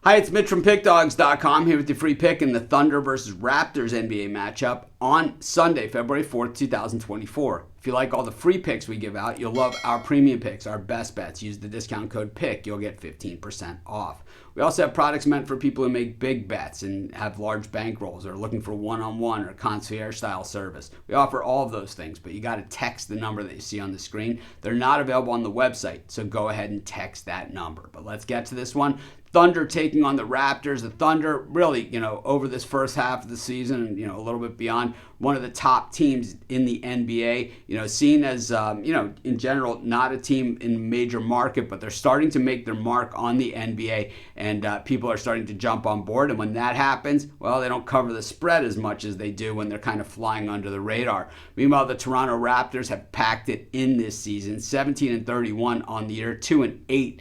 Hi, it's Mitch from Pickdawgz.com here with your free pick in the Thunder versus Raptors NBA matchup on Sunday, February 4th, 2024. If you like all the free picks we give out, you'll love our premium picks, our best bets. Use the discount code PICK. You'll get 15% off. We also have products meant for people who make big bets and have large bankrolls or are looking for one-on-one or concierge-style service. We offer all of those things, but you got to text the number that you see on the screen. They're not available on the website, so go ahead and text that number. But let's get to this one. Thunder taking on the Raptors. The Thunder really, over this first half of the season and, a little bit beyond, one of the top teams in the NBA, seen as, in general, not a team in a major market, but they're starting to make their mark on the NBA and people are starting to jump on board. And when that happens, well, they don't cover the spread as much as they do when they're kind of flying under the radar. Meanwhile, the Toronto Raptors have packed it in this season, 17-31 on the year, 2-8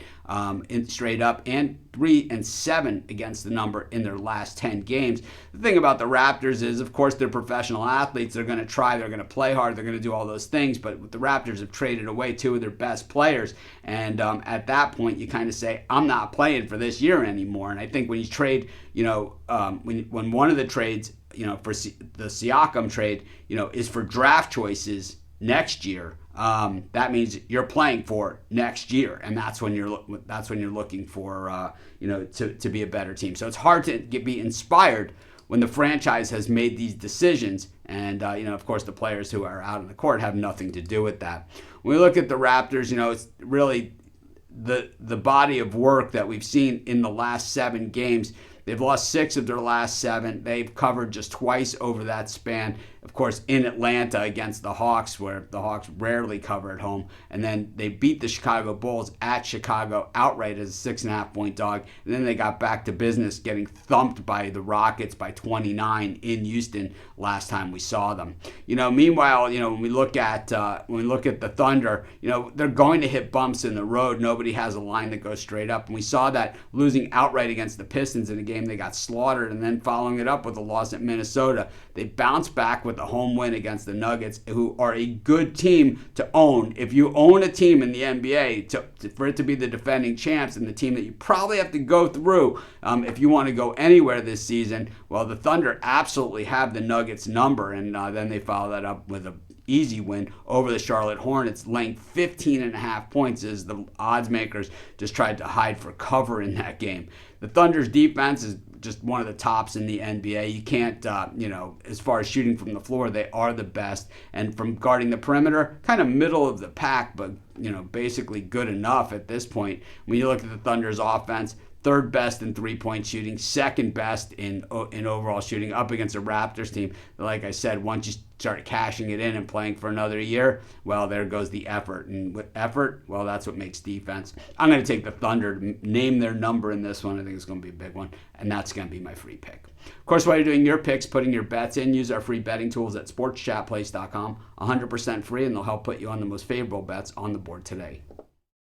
straight up, and 3-7 against the number in their last 10 games. The thing about the Raptors is, of course, they're professional athletes. They're going to try, they're going to play hard, they're going to do all those things, but the Raptors have traded away two of their best players, and at that point, you kind of say, I'm not playing for this year anymore. And I think when you trade, when one of the trades, for the Siakam trade, is for draft choices next year, that means you're playing for next year, and that's when you're looking for to be a better team. So it's hard to be inspired when the franchise has made these decisions, and of course the players who are out on the court have nothing to do with that. When we look at the Raptors, it's really the body of work that we've seen in the last 7 games. They've lost 6 of their last 7. They've covered just twice over that span. Of course, in Atlanta against the Hawks, where the Hawks rarely cover at home. And then they beat the Chicago Bulls at Chicago outright as a 6.5-point dog. And then they got back to business, getting thumped by the Rockets by 29 in Houston last time we saw them. Meanwhile, when we look at the Thunder, they're going to hit bumps in the road. Nobody has a line that goes straight up. And we saw that losing outright against the Pistons in a game they got slaughtered, and then following it up with a loss at Minnesota. They bounced back with a home win against the Nuggets, who are a good team to own. If you own a team in the NBA, for it to be the defending champs and the team that you probably have to go through if you want to go anywhere this season, well, the Thunder absolutely have the Nuggets number, and then they follow that up with an easy win over the Charlotte Hornets, laying 15.5 points as the odds makers just tried to hide for cover in that game. The Thunder's defense is just one of the tops in the NBA. You can't, as far as shooting from the floor, they are the best. And from guarding the perimeter, kind of middle of the pack, but, basically good enough at this point. When you look at the Thunder's offense, third best in three-point shooting, second best in overall shooting, up against a Raptors team. Like I said, once you start cashing it in and playing for another year, well, there goes the effort. And with effort, well, that's what makes defense. I'm going to take the Thunder to name their number in this one. I think it's going to be a big one, and that's going to be my free pick. Of course, while you're doing your picks, putting your bets in, use our free betting tools at sportschatplace.com. 100% free, and they'll help put you on the most favorable bets on the board today.